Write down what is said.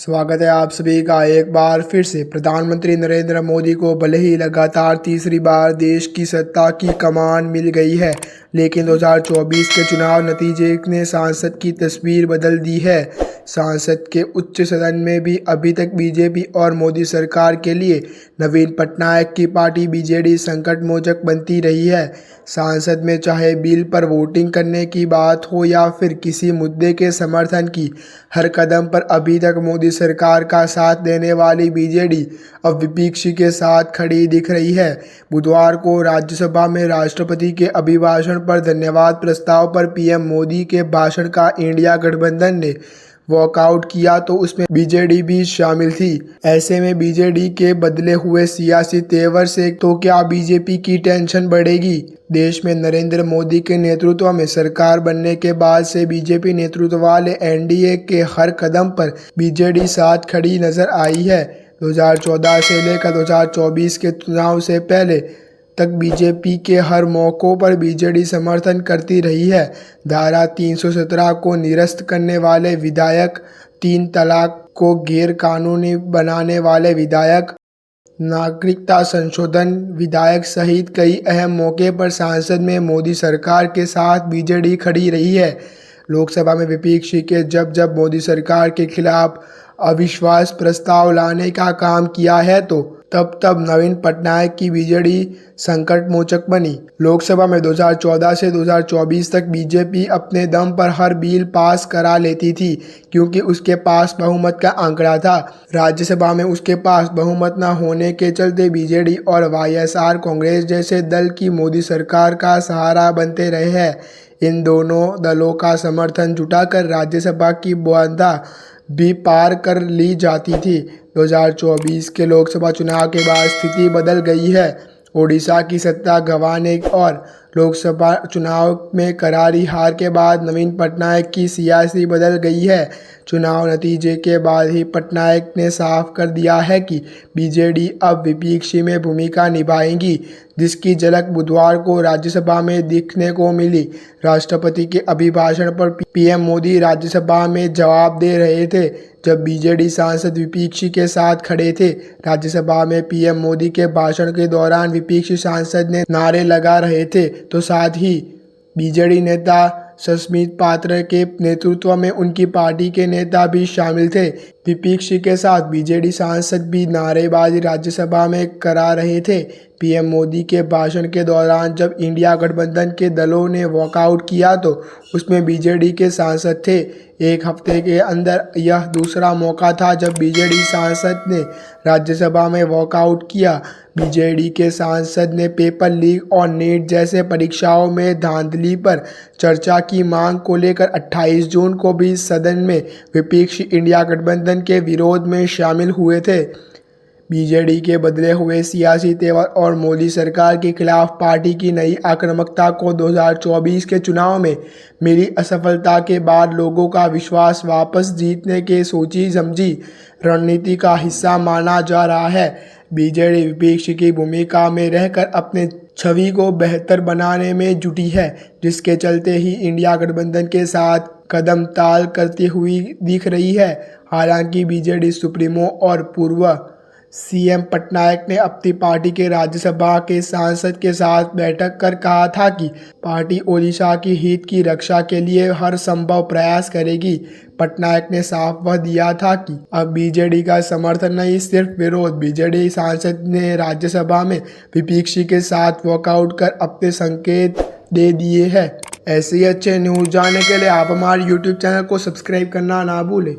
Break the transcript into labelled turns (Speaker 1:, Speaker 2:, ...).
Speaker 1: स्वागत है आप सभी का एक बार फिर से। प्रधानमंत्री नरेंद्र मोदी को भले ही लगातार तीसरी बार देश की सत्ता की कमान मिल गई है, लेकिन 2024 के चुनाव नतीजे ने सांसद की तस्वीर बदल दी है। संसद के उच्च सदन में भी अभी तक बीजेपी और मोदी सरकार के लिए नवीन पटनायक की पार्टी बीजेडी संकटमोचक बनती रही है। संसद में चाहे बिल पर वोटिंग करने की बात हो या फिर किसी मुद्दे के समर्थन की, हर कदम पर अभी तक मोदी सरकार का साथ देने वाली बीजेडी अब विपक्ष के साथ खड़ी दिख रही है। बुधवार को राज्यसभा में राष्ट्रपति के अभिभाषण पर धन्यवाद प्रस्ताव पर पीएम मोदी के भाषण का इंडिया गठबंधन ने वॉकआउट किया तो उसमें बीजेडी भी शामिल थी। ऐसे में बीजेडी के बदले हुए सियासी तेवर से तो क्या बीजेपी की टेंशन बढ़ेगी। देश में नरेंद्र मोदी के नेतृत्व में सरकार बनने के बाद से बीजेपी नेतृत्व वाले एनडीए के हर कदम पर बीजेडी साथ खड़ी नजर आई है। 2014 से लेकर 2024 के चुनाव से पहले तक बीजेपी के हर मौकों पर बीजेडी समर्थन करती रही है। धारा 317 को निरस्त करने वाले विधायक, 3 तलाक को गैर कानूनी बनाने वाले विधायक, नागरिकता संशोधन विधेयक सहित कई अहम मौके पर संसद में मोदी सरकार के साथ बीजेडी खड़ी रही है। लोकसभा में विपक्ष के जब मोदी सरकार के खिलाफ अविश्वास प्रस्ताव लाने का काम किया है तो तब नवीन पटनायक की बीजेडी संकटमोचक बनी। लोकसभा में 2014 से 2024 तक बीजेपी अपने दम पर हर बिल पास करा लेती थी क्योंकि उसके पास बहुमत का आंकड़ा था। राज्यसभा में उसके पास बहुमत न होने के चलते बीजेडी और वाईएसआर कांग्रेस जैसे दल की मोदी सरकार का सहारा बनते रहे हैं। इन दोनों दलों का समर्थन जुटाकर राज्यसभा की बाधा भी पार कर ली जाती थी। 2024 के लोकसभा चुनाव के बाद स्थिति बदल गई है। ओडिशा की सत्ता गंवाने और लोकसभा चुनाव में करारी हार के बाद नवीन पटनायक की सियासी बदल गई है। चुनाव नतीजे के बाद ही पटनायक ने साफ कर दिया है कि बीजेडी अब विपक्षी में भूमिका निभाएगी, जिसकी झलक बुधवार को राज्यसभा में दिखने को मिली। राष्ट्रपति के अभिभाषण पर पीएम मोदी राज्यसभा में जवाब दे रहे थे जब बीजेडी सांसद विपक्षी के साथ खड़े थे। राज्यसभा में पीएम मोदी के भाषण के दौरान विपक्षी सांसद ने नारे लगा रहे थे तो साथ ही बीजेडी नेता सस्मित पात्रा के नेतृत्व में उनकी पार्टी के नेता भी शामिल थे। विपक्ष के साथ बीजेडी सांसद भी नारेबाजी राज्यसभा में करा रहे थे। पीएम मोदी के भाषण के दौरान जब इंडिया गठबंधन के दलों ने वॉकआउट किया तो उसमें बीजेडी के सांसद थे। एक हफ्ते के अंदर यह दूसरा मौका था जब बीजेडी सांसद ने राज्यसभा में वॉकआउट किया। बीजेडी के सांसद ने पेपर लीक और नीट जैसे परीक्षाओं में धांधली पर चर्चा की मांग को लेकर 28 जून को भी सदन में विपक्षी इंडिया गठबंधन के विरोध में शामिल हुए थे। बीजेडी के बदले हुए सियासी तेवर और मोदी सरकार के खिलाफ पार्टी की नई आक्रामकता को 2024 के चुनाव में मिली असफलता के बाद लोगों का विश्वास वापस जीतने के सोची समझी रणनीति का हिस्सा माना जा रहा है। बीजेडी विपक्ष की भूमिका में रहकर अपने छवि को बेहतर बनाने में जुटी है, जिसके चलते ही इंडिया गठबंधन के साथ कदम ताल करती हुई दिख रही है। हालांकि बीजेडी सुप्रीमो और पूर्व सीएम पटनायक ने अपनी पार्टी के राज्यसभा के सांसद के साथ बैठक कर कहा था कि पार्टी ओडिशा की हित की रक्षा के लिए हर संभव प्रयास करेगी। पटनायक ने साफ वह दिया था कि अब बीजेडी का समर्थन नहीं, सिर्फ विरोध। बीजेडी सांसद ने राज्यसभा में विपक्षी के साथ वॉकआउट कर अपने संकेत दे दिए हैं। ऐसे ही अच्छे न्यूज़ जानने के लिए आप हमारे यूट्यूब चैनल को सब्सक्राइब करना ना भूलें।